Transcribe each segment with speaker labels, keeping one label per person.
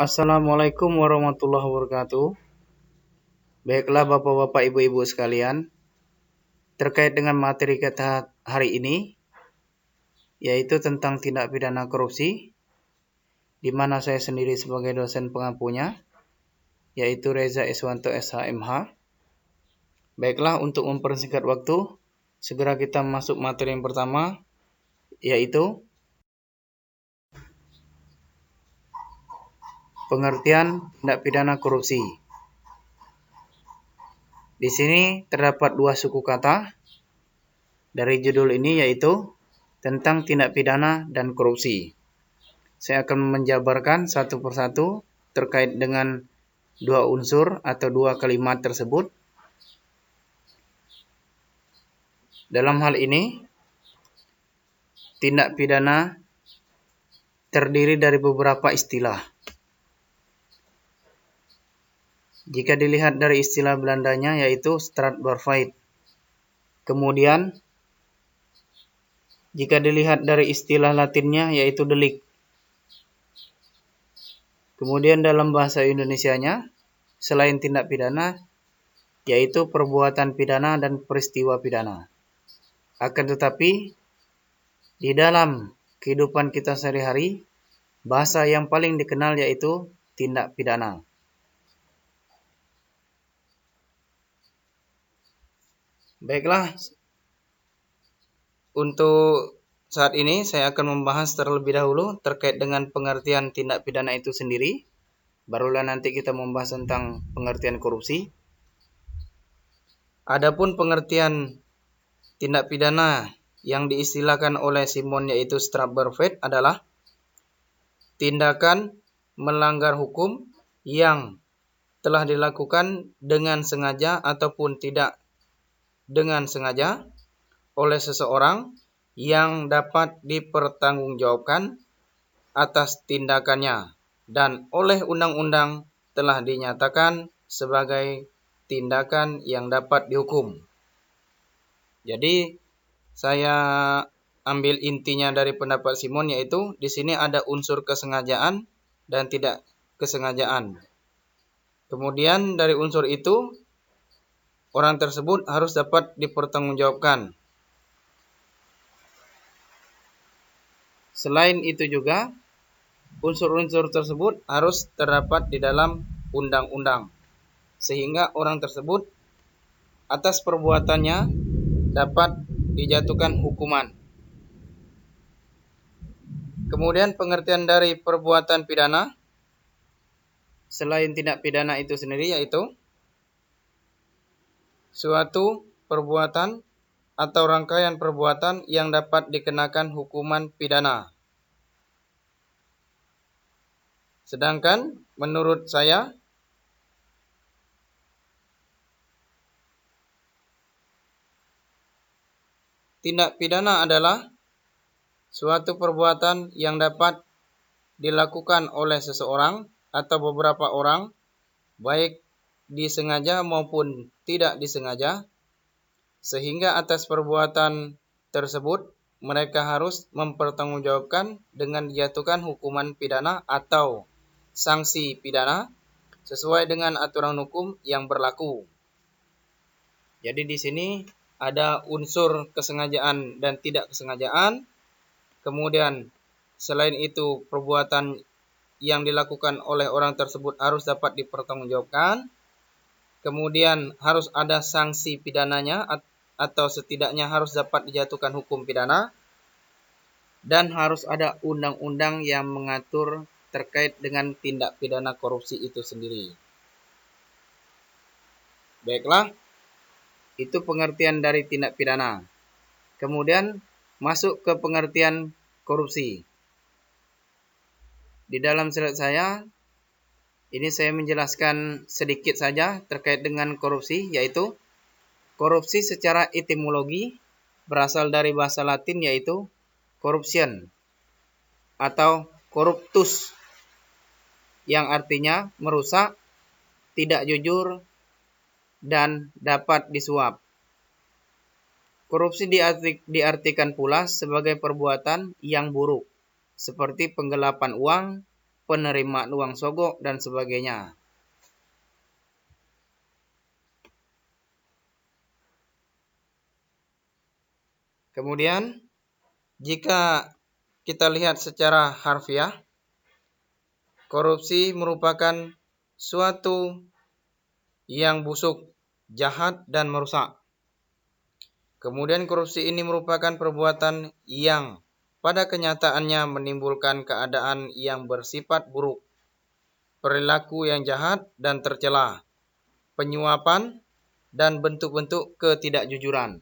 Speaker 1: Assalamualaikum warahmatullahi wabarakatuh. Baiklah Bapak-bapak, Ibu-ibu sekalian, terkait dengan materi kita hari ini, yaitu tentang tindak pidana korupsi, di mana saya sendiri sebagai dosen pengampunya, yaitu Reza Iswanto SHMH. Baiklah, untuk mempersingkat waktu, segera kita masuk materi yang pertama, yaitu pengertian tindak pidana korupsi. Di sini terdapat dua suku kata dari judul ini, yaitu tentang tindak pidana dan korupsi. Saya akan menjabarkan satu persatu terkait dengan dua unsur atau dua kalimat tersebut. Dalam hal ini, tindak pidana terdiri dari beberapa istilah. Jika dilihat dari istilah Belandanya, yaitu strafbaarheid. Kemudian, jika dilihat dari istilah Latinnya, yaitu delik. Kemudian dalam bahasa Indonesianya, selain tindak pidana, yaitu perbuatan pidana dan peristiwa pidana. Akan tetapi, di dalam kehidupan kita sehari-hari, bahasa yang paling dikenal yaitu tindak pidana. Baiklah, untuk saat ini saya akan membahas terlebih dahulu terkait dengan pengertian tindak pidana itu sendiri. Barulah nanti kita membahas tentang pengertian korupsi. Adapun pengertian tindak pidana yang diistilahkan oleh Simon yaitu strafbaarheid adalah tindakan melanggar hukum yang telah dilakukan dengan sengaja ataupun tidak dengan sengaja oleh seseorang yang dapat dipertanggungjawabkan atas tindakannya dan oleh undang-undang telah dinyatakan sebagai tindakan yang dapat dihukum. Jadi saya ambil intinya dari pendapat Simon, yaitu di sini ada unsur kesengajaan dan tidak kesengajaan. Kemudian dari unsur itu orang tersebut harus dapat dipertanggungjawabkan. Selain itu juga unsur-unsur tersebut harus terdapat di dalam undang-undang, sehingga orang tersebut atas perbuatannya dapat dijatuhkan hukuman. Kemudian pengertian dari perbuatan pidana selain tindak pidana itu sendiri, yaitu suatu perbuatan atau rangkaian perbuatan yang dapat dikenakan hukuman pidana. Sedangkan menurut saya, tindak pidana adalah suatu perbuatan yang dapat dilakukan oleh seseorang atau beberapa orang, baik disengaja maupun tidak disengaja, sehingga atas perbuatan tersebut mereka harus mempertanggungjawabkan dengan dijatuhkan hukuman pidana atau sanksi pidana sesuai dengan aturan hukum yang berlaku. Jadi di sini ada unsur kesengajaan dan tidak kesengajaan. Kemudian selain itu perbuatan yang dilakukan oleh orang tersebut harus dapat dipertanggungjawabkan. Kemudian harus ada sanksi pidananya atau setidaknya harus dapat dijatuhkan hukum pidana. Dan harus ada undang-undang yang mengatur terkait dengan tindak pidana korupsi itu sendiri. Baiklah, itu pengertian dari tindak pidana. Kemudian masuk ke pengertian korupsi. Di dalam slide saya, ini saya menjelaskan sedikit saja terkait dengan korupsi, yaitu korupsi secara etimologi berasal dari bahasa Latin yaitu corruption atau corruptus, yang artinya merusak, tidak jujur, dan dapat disuap. Korupsi diartikan pula sebagai perbuatan yang buruk, seperti penggelapan uang, penerima uang sogok, dan sebagainya. Kemudian, jika kita lihat secara harfiah, korupsi merupakan suatu yang busuk, jahat, dan merusak. Kemudian korupsi ini merupakan perbuatan yang pada kenyataannya menimbulkan keadaan yang bersifat buruk, perilaku yang jahat dan tercela, penyuapan, dan bentuk-bentuk ketidakjujuran.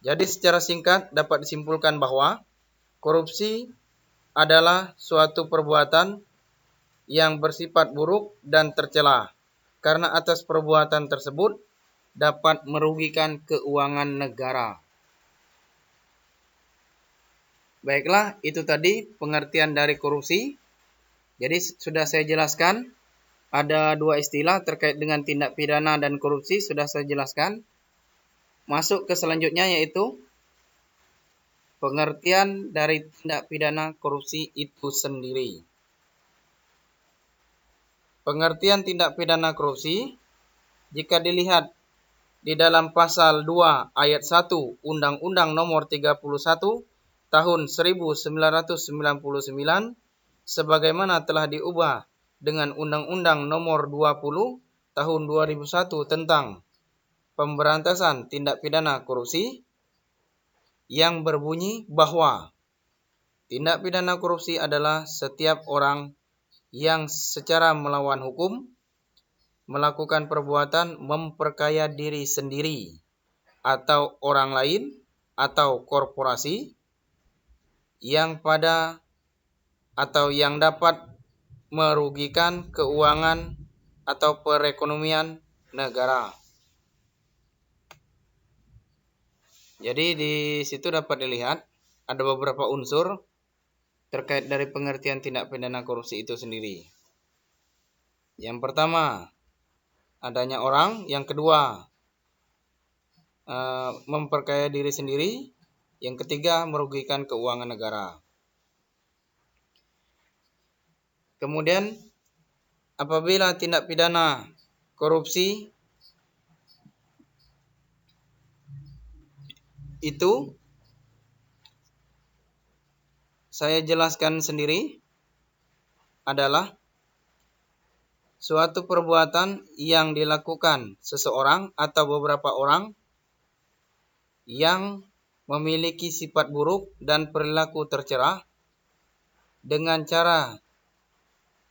Speaker 1: Jadi secara singkat dapat disimpulkan bahwa korupsi adalah suatu perbuatan yang bersifat buruk dan tercela, karena atas perbuatan tersebut dapat merugikan keuangan negara. Baiklah, itu tadi pengertian dari korupsi. Jadi sudah saya jelaskan, ada dua istilah terkait dengan tindak pidana dan korupsi, sudah saya jelaskan. Masuk ke selanjutnya, yaitu pengertian dari tindak pidana korupsi itu sendiri. Pengertian tindak pidana korupsi, jika dilihat di dalam pasal 2 ayat 1 Undang-Undang Nomor 31 Tahun 1999, sebagaimana telah diubah dengan Undang-Undang Nomor 20 Tahun 2001 tentang Pemberantasan Tindak Pidana Korupsi, yang berbunyi bahwa tindak pidana korupsi adalah setiap orang yang secara melawan hukum melakukan perbuatan memperkaya diri sendiri atau orang lain atau korporasi yang pada atau yang dapat merugikan keuangan atau perekonomian negara. Jadi di situ dapat dilihat ada beberapa unsur terkait dari pengertian tindak pidana korupsi itu sendiri. Yang pertama, adanya orang. Yang kedua, memperkaya diri sendiri. Yang ketiga, merugikan keuangan negara. Kemudian, apabila tindak pidana korupsi itu saya jelaskan sendiri adalah suatu perbuatan yang dilakukan seseorang atau beberapa orang yang memiliki sifat buruk dan perilaku tercela dengan cara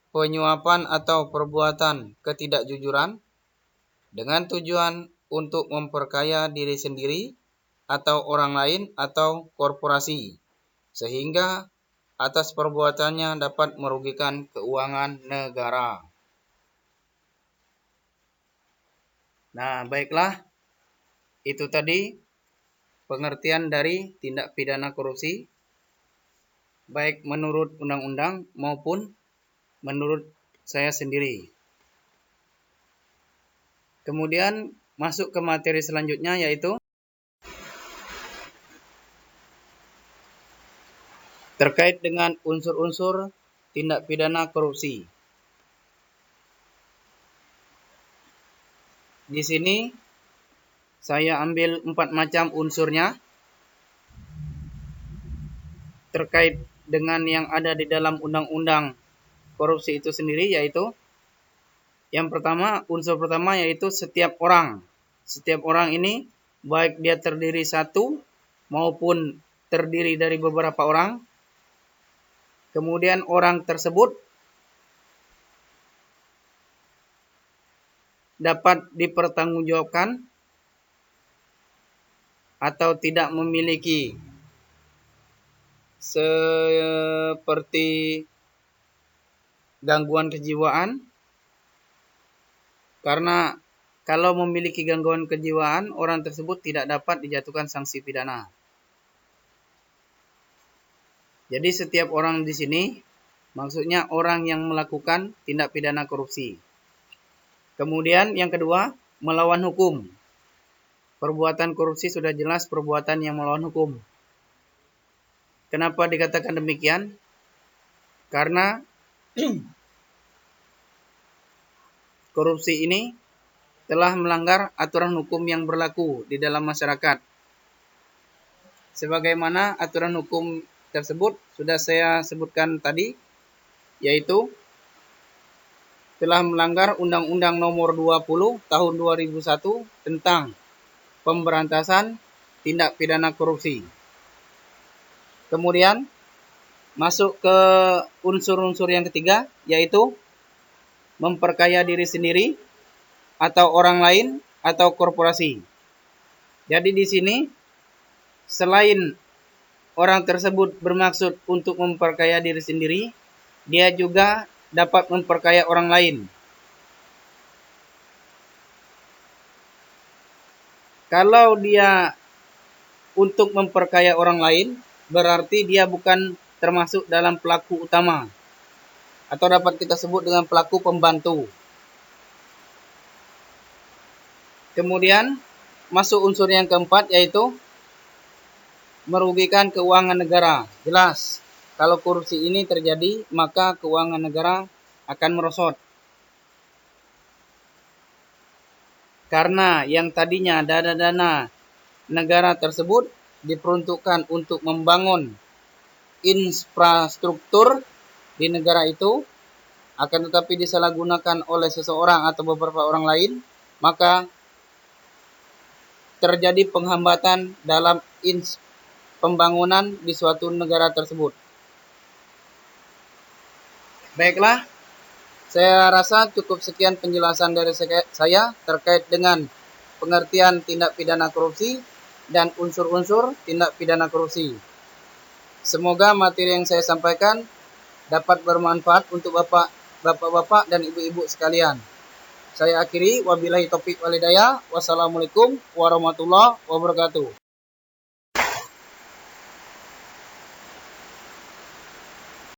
Speaker 1: penyuapan atau perbuatan ketidakjujuran dengan tujuan untuk memperkaya diri sendiri atau orang lain atau korporasi, sehingga atas perbuatannya dapat merugikan keuangan negara. Nah, baiklah, itu tadi pengertian dari tindak pidana korupsi, baik menurut undang-undang maupun menurut saya sendiri. Kemudian masuk ke materi selanjutnya, yaitu terkait dengan unsur-unsur tindak pidana korupsi. Di sini saya ambil 4 macam unsurnya terkait dengan yang ada di dalam undang-undang korupsi itu sendiri, yaitu yang pertama, unsur pertama yaitu setiap orang. Setiap orang ini baik dia terdiri satu maupun terdiri dari beberapa orang. Kemudian orang tersebut dapat dipertanggungjawabkan atau tidak memiliki seperti gangguan kejiwaan, karena kalau memiliki gangguan kejiwaan, orang tersebut tidak dapat dijatuhkan sanksi pidana. Jadi setiap orang di sini maksudnya orang yang melakukan tindak pidana korupsi. Kemudian yang kedua, melawan hukum. Perbuatan korupsi sudah jelas perbuatan yang melawan hukum. Kenapa dikatakan demikian? Karena korupsi ini telah melanggar aturan hukum yang berlaku di dalam masyarakat. Sebagaimana aturan hukum tersebut sudah saya sebutkan tadi, yaitu telah melanggar Undang-Undang Nomor 20 Tahun 2001 tentang pemberantasan tindak pidana korupsi. Kemudian masuk ke unsur-unsur yang ketiga, yaitu memperkaya diri sendiri atau orang lain atau korporasi. Jadi di sini selain orang tersebut bermaksud untuk memperkaya diri sendiri, dia juga dapat memperkaya orang lain. Kalau dia untuk memperkaya orang lain, berarti dia bukan termasuk dalam pelaku utama, atau dapat kita sebut dengan pelaku pembantu. Kemudian masuk unsur yang keempat, yaitu merugikan keuangan negara. Jelas, kalau korupsi ini terjadi, maka keuangan negara akan merosot. Karena yang tadinya dana-dana negara tersebut diperuntukkan untuk membangun infrastruktur di negara itu, akan tetapi disalahgunakan oleh seseorang atau beberapa orang lain, maka terjadi penghambatan dalam pembangunan di suatu negara tersebut. Baiklah, saya rasa cukup sekian penjelasan dari saya terkait dengan pengertian tindak pidana korupsi dan unsur-unsur tindak pidana korupsi. Semoga materi yang saya sampaikan dapat bermanfaat untuk bapak-bapak dan ibu-ibu sekalian. Saya akhiri, wabillahi taufiq wal hidayah. Wassalamualaikum warahmatullahi wabarakatuh.